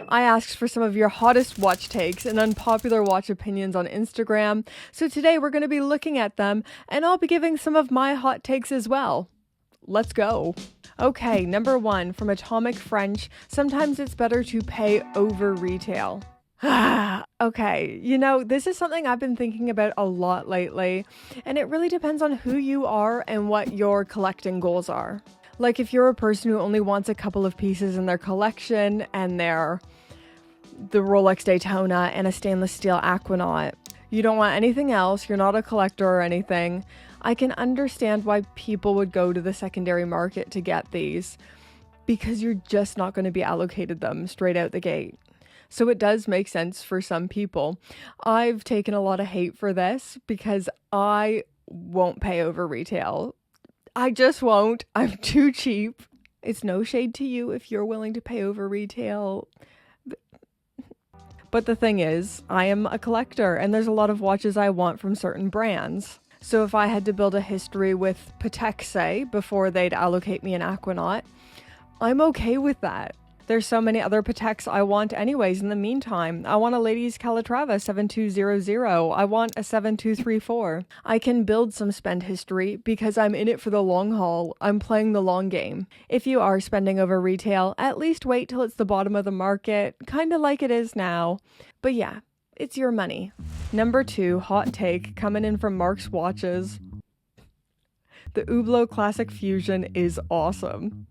I asked for some of your hottest watch takes and unpopular watch opinions on Instagram, so today we're going to be looking at them, and I'll be giving some of my hot takes as well. Let's go. Okay, number 1 from Atomic French. Sometimes it's better to pay over retail. Okay, this is something I've been thinking about a lot lately, and it really depends on who you are and what your collecting goals are. Like if you're a person who only wants a couple of pieces in their collection and they're the Rolex Daytona and a stainless steel Aquanaut, you don't want anything else, you're not a collector or anything, I can understand why people would go to the secondary market to get these, because you're just not going to be allocated them straight out the gate. So it does make sense for some people. I've taken a lot of hate for this because I won't pay over retail. I just won't. I'm too cheap. It's no shade to you if you're willing to pay over retail. But the thing is, I am a collector and there's a lot of watches I want from certain brands. So if I had to build a history with Patek, say, before they'd allocate me an Aquanaut, I'm okay with that. There's so many other Pateks I want anyways in the meantime. I want a Ladies Calatrava 7200. I want a 7234. I can build some spend history because I'm in it for the long haul. I'm playing the long game. If you are spending over retail, at least wait till it's the bottom of the market, kind of like it is now. But yeah, it's your money. Number 2, hot take, coming in from Mark's Watches. The Hublot Classic Fusion is awesome.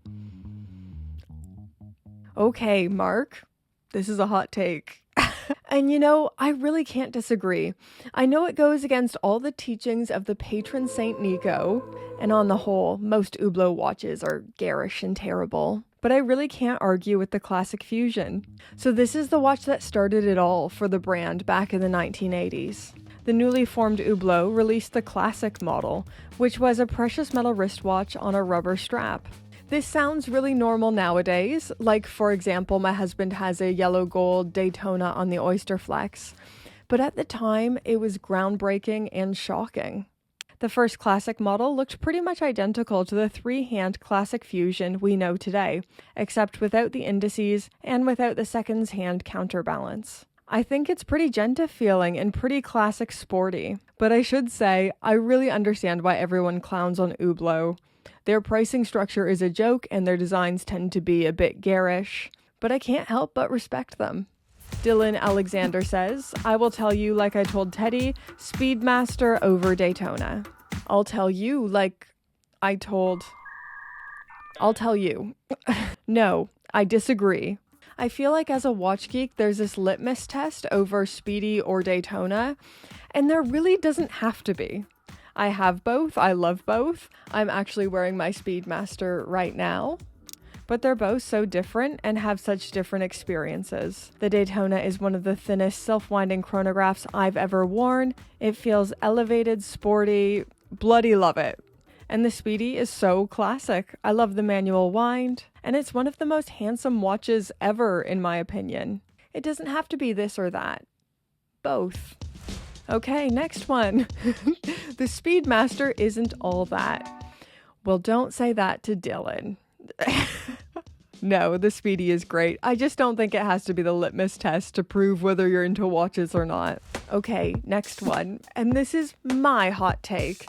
Okay, Mark, this is a hot take. And I really can't disagree. I know it goes against all the teachings of the patron Saint Nico, and on the whole, most Hublot watches are garish and terrible. But I really can't argue with the Classic Fusion. So this is the watch that started it all for the brand back in the 1980s. The newly formed Hublot released the Classic model, which was a precious metal wristwatch on a rubber strap. This sounds really normal nowadays, like for example my husband has a yellow gold Daytona on the Oyster Flex, but at the time it was groundbreaking and shocking. The first Classic model looked pretty much identical to the 3-hand Classic Fusion we know today, except without the indices and without the seconds hand counterbalance. I think it's pretty genta feeling and pretty classic sporty, but I should say I really understand why everyone clowns on Hublot. Their pricing structure is a joke and their designs tend to be a bit garish, but I can't help but respect them. Dylan Alexander says, I will tell you like I told Teddy, Speedmaster over Daytona. I'll tell you. No, I disagree. I feel like as a watch geek, there's this litmus test over Speedy or Daytona, and there really doesn't have to be. I have both. I love both. I'm actually wearing my Speedmaster right now. But they're both so different and have such different experiences. The Daytona is one of the thinnest self-winding chronographs I've ever worn. It feels elevated, sporty, bloody love it. And the Speedy is so classic. I love the manual wind, and it's one of the most handsome watches ever in my opinion. It doesn't have to be this or that. Both. Okay, next one. The Speedmaster isn't all that. Well, don't say that to Dylan. No, the Speedy is great. I just don't think it has to be the litmus test to prove whether you're into watches or not. Okay, next one. And this is my hot take.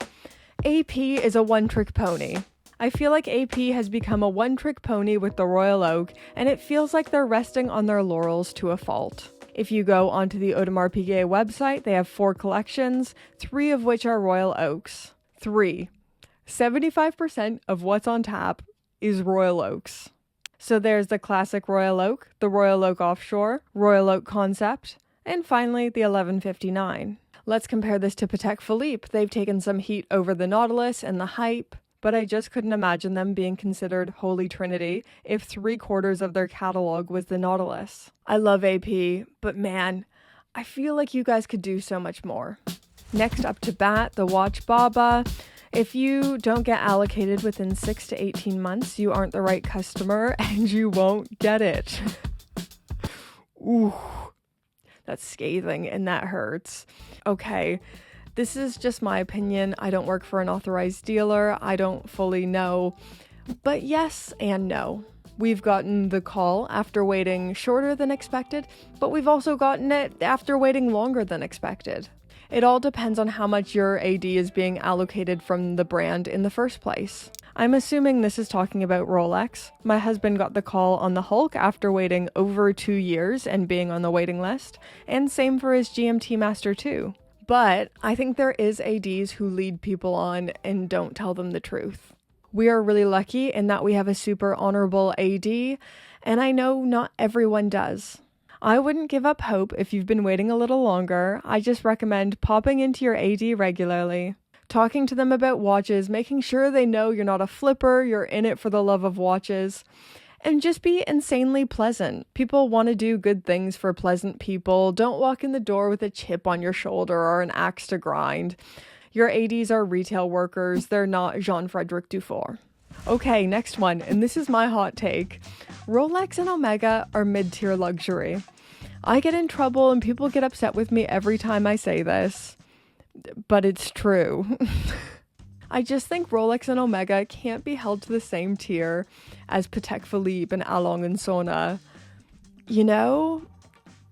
AP is a one-trick pony. I feel like AP has become a one-trick pony with the Royal Oak, and it feels like they're resting on their laurels to a fault. If you go onto the Audemars Piguet website, they have 4 collections, 3 of which are Royal Oaks. 3. 75% of what's on tap is Royal Oaks. So there's the classic Royal Oak, the Royal Oak Offshore, Royal Oak Concept, and finally the 1159. Let's compare this to Patek Philippe. They've taken some heat over the Nautilus and the hype, but I just couldn't imagine them being considered Holy Trinity if 3/4 of their catalog was the Nautilus. I love AP, but man, I feel like you guys could do so much more. Next up to bat, the Watch Baba. If you don't get allocated within 6 to 18 months, you aren't the right customer and you won't get it. Ooh, that's scathing and that hurts. Okay. This is just my opinion. I don't work for an authorized dealer. I don't fully know. But yes and no. We've gotten the call after waiting shorter than expected, but we've also gotten it after waiting longer than expected. It all depends on how much your AD is being allocated from the brand in the first place. I'm assuming this is talking about Rolex. My husband got the call on the Hulk after waiting over 2 years and being on the waiting list, and same for his GMT Master 2. But I think there is ADs who lead people on and don't tell them the truth. We are really lucky in that we have a super honorable AD, and I know not everyone does. I wouldn't give up hope if you've been waiting a little longer. I just recommend popping into your AD regularly, talking to them about watches, making sure they know you're not a flipper, you're in it for the love of watches, and just be insanely pleasant. People want to do good things for pleasant people. Don't walk in the door with a chip on your shoulder or an axe to grind. Your ADs are retail workers. They're not Jean-Frederic Dufour. Okay, next one, and this is my hot take. Rolex and Omega are mid-tier luxury. I get in trouble and people get upset with me every time I say this, but it's true. I just think Rolex and Omega can't be held to the same tier as Patek Philippe and Along & Sona. You know,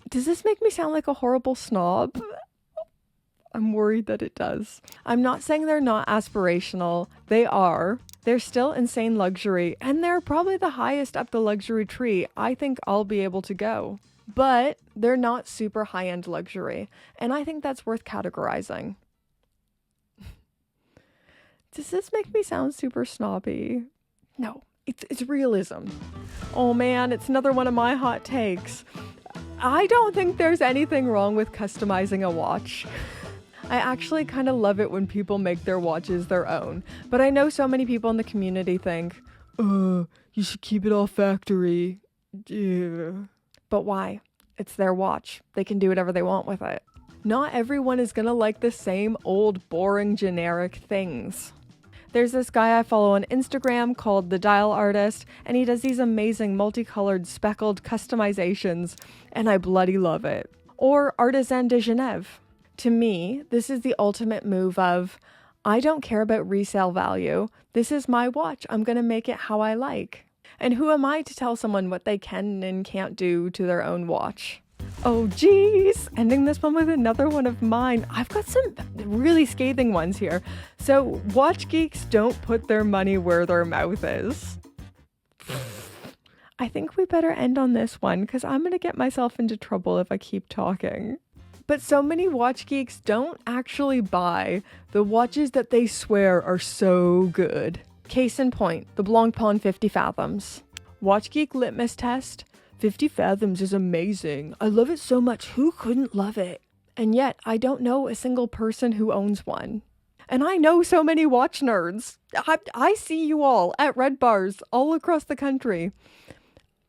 does this make me sound like a horrible snob? I'm worried that it does. I'm not saying they're not aspirational. They are. They're still insane luxury, and they're probably the highest up the luxury tree I think I'll be able to go. But they're not super high-end luxury, and I think that's worth categorizing. Does this make me sound super snobby? No, it's realism. Oh man, it's another one of my hot takes. I don't think there's anything wrong with customizing a watch. I actually kind of love it when people make their watches their own, but I know so many people in the community think, you should keep it all factory. Yeah. But why? It's their watch. They can do whatever they want with it. Not everyone is gonna like the same old, boring, generic things. There's this guy I follow on Instagram called The Dial Artist, and he does these amazing multicolored speckled customizations, and I bloody love it. Or Artisan de Genève. To me, this is the ultimate move of, I don't care about resale value. This is my watch. I'm gonna make it how I like. And who am I to tell someone what they can and can't do to their own watch? Oh geez, ending this one with another one of mine. I've got some really scathing ones here. So watch geeks don't put their money where their mouth is. I think we better end on this one because I'm gonna get myself into trouble if I keep talking. But so many watch geeks don't actually buy the watches that they swear are so good. Case in point, the Blancpain 50 Fathoms. Watch Geek litmus test. 50 Fathoms is amazing. I love it so much. Who couldn't love it? And yet, I don't know a single person who owns one. And I know so many watch nerds. I see you all at red bars all across the country.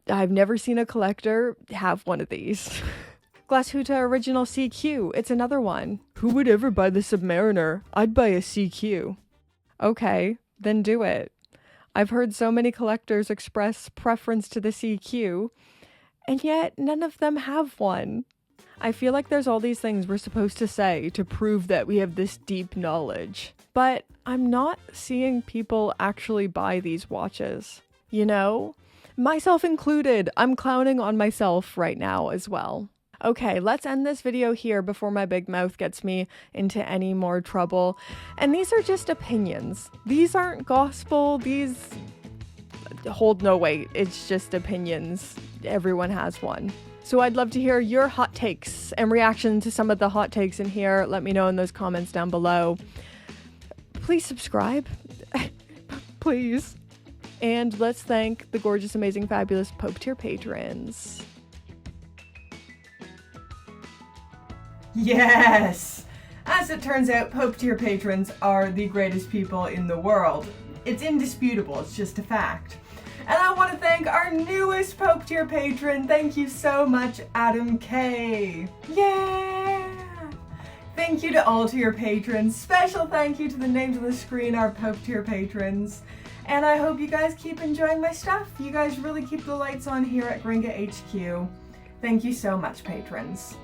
I've never seen a collector have one of these. Glashütte Original CQ. It's another one. Who would ever buy the Submariner? I'd buy a CQ. Okay, then do it. I've heard so many collectors express preference to the CQ, and yet none of them have one. I feel like there's all these things we're supposed to say to prove that we have this deep knowledge. But I'm not seeing people actually buy these watches. You know? Myself included. I'm clowning on myself right now as well. Okay, let's end this video here before my big mouth gets me into any more trouble. And these are just opinions. These aren't gospel. These hold no weight. It's just opinions. Everyone has one. So I'd love to hear your hot takes and reaction to some of the hot takes in here. Let me know in those comments down below. Please subscribe. Please. And let's thank the gorgeous, amazing, fabulous Pope tier patrons. Yes! As it turns out, Pope tier patrons are the greatest people in the world. It's indisputable, it's just a fact. And I want to thank our newest Pope tier patron. Thank you so much, Adam K. Yeah! Thank you to all tier patrons. Special thank you to the names on the screen, our Pope tier patrons. And I hope you guys keep enjoying my stuff. You guys really keep the lights on here at Gringa HQ. Thank you so much, patrons.